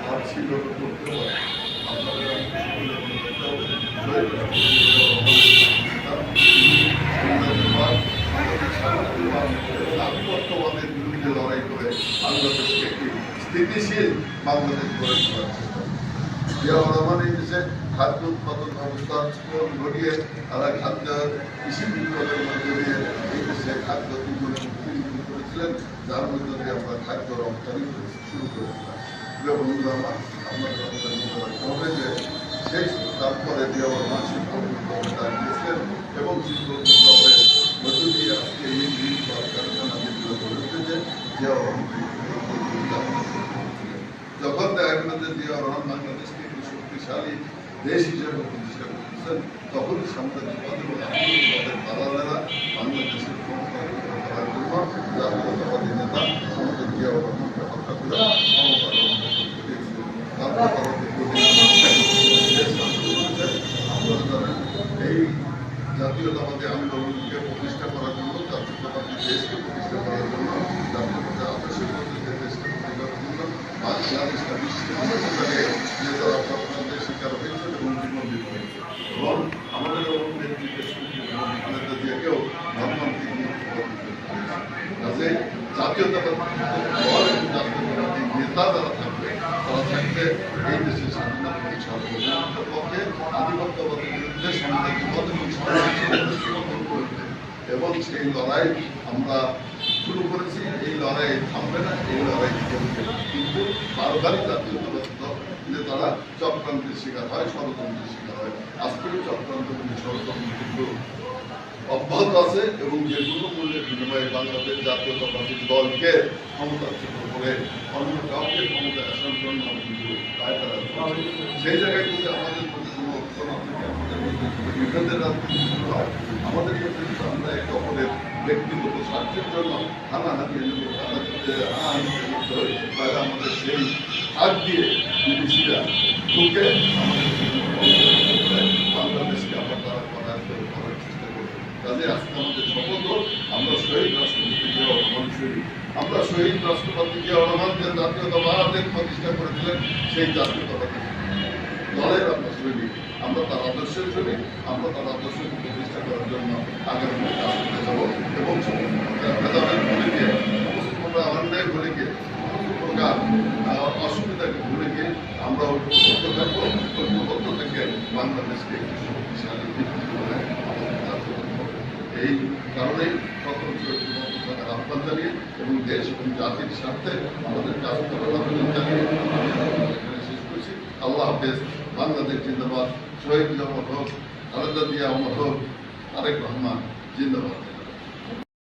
আর ছিল করতে পারে আধিপত্যবাদের বিরুদ্ধে লড়াই করে বাংলাদেশকে একটি স্থিতিশীল বাংলাদেশ গড়ে তোলার চেষ্টা জিয়াউর রহমান এই দেশে খাদ্য উৎপাদন ব্যবস্থা ঘটিয়ে তারা খাদ্য কৃষি বিপ্লবের মধ্যে দিয়ে এই দেশে খাদ্য দুগুণে মুক্তি করেছিলেন, যার মধ্যে দিয়ে আমরা খাদ্য রপ্তানি শুরু করেছিলাম। প্রিয় বন্ধুরা আমার, আপনাদের আমাদের মনে রাখতে হবে যে সেই তারপরে জিয়াউর রহমান শিল্প বিপ্লবে ডাক দিয়েছিলেন এবং শিল্প বিপ্লবের মধ্য দিয়ে আজকে এই জিনিস বা কারখানা যেগুলো গড়ে উঠেছে জিয়াউর রহমান যখন দেখা গেল যে জিয়াউর রহমান বাংলাদেশকে একটি শক্তিশালী দেশ হিসেবে প্রতিষ্ঠা করতেছেন, তখন সাম্রাজ্যবাদ এবং আন্তর্জাতিক দালালেরা বাংলাদেশের ক্ষমতা করার জন্য জাতীয়তাবাদী নেতা আমাদের জিয়াউর রহমানকে হত্যা করে এই জাতীয়তাবাদী আন্দোলনকে প্রতিষ্ঠা করার জন্য, জাতীয়তাবাদী দেশকে প্রতিষ্ঠা করার জন্য, জাতীয়তাবাদী আদর্শের মধ্যে দেশকে প্রতিষ্ঠা করার জন্য বাংলাদেশটা বিশ্বের যে তারা স্বপ্নের শিকার হয়েছে এবং জীবন দিতে হয়েছে এবং আমাদের নেতৃত্বে দিয়েও ধর্মান্তিক কাজে জাতীয়তাবাদী নেতা যারা থাকবে তারা থাকবে এই দেশের স্বাধীনতা সার্বভৌমত্বের পক্ষে, আধিপত্যবাদের বিরুদ্ধে সাম্রাজ্যবাদ এবং সেই লড়াই আমরা শুরু করেছি। এই লড়াই থামবে না, এই লড়াই চলবে, কিন্তু বারবারই জাতীয়তাবাদ নেতারা চক্রান্তের শিকার হয়, ষড়যন্ত্রের শিকার হয়। আজকেও চক্রান্ত ষড়যন্ত্র কিন্তু অব্যাহত আছে এবং যে কোনো মূল্যের বিনিময়ে বাংলাদেশ জাতীয়তাবাদী দলকে ক্ষমতাচ্যুত করে অন্য কাউকে ক্ষমতায় আসার জন্য কিন্তু সেই জায়গায় যদি আমাদের প্রতি কোনো ঐক্য না থাকে, আমাদের বিভেদের রাজনীতি শুরু হয়, আমাদের প্রতি আমরা একে অপরের ব্যক্তিগত স্বার্থের জন্য হানাহানি তাহলে আমাদের সেই হাত দিয়ে বিদেশিরা ঢুকে বাংলাদেশকে আবার তারা করার চেষ্টা করবে। কাজে আজকে আমাদের শপথ, আমরা শহীদ রাষ্ট্রপতি জিয়াউর রহমান শহীদ, আমরা শহীদ রাষ্ট্রপতি জিয়াউর রহমান যে জাতীয়তাবাদের প্রতিষ্ঠা করেছিলেন সেই জাতীয়তাবাদী দলের আমরা শহীদ, আমরা তার আদর্শের শহীদ, আমরা তার আদর্শকে প্রতিষ্ঠা করার জন্য আগামী কাজ করতে যাবো এবং ভেদাভেদ ভুলে গিয়ে সমস্ত প্রকার অন্যায় ভুলে গিয়ে সমস্ত প্রকার অসুবিধাকে ভুলে গিয়ে আমরা ঐক্যবদ্ধ থাকবো, ঐক্যবদ্ধ থেকে বাংলাদেশকে একটি শক্তিশালী ভিত্তি করে এই কারণেই সকল ঐক্যবদ্ধ থাকার আহ্বান জানিয়ে এবং দেশ এবং জাতির স্বার্থে আমাদের কাজ করার আবেদন জানিয়ে এখানে শেষ করছি। আল্লাহ হাফেজ। বাংলাদেশ জিন্দাবাদ। শহীদ অমর হোক, খালেদা জিয়া অমর হোক, তারেক রহমান জিন্দাবাদ।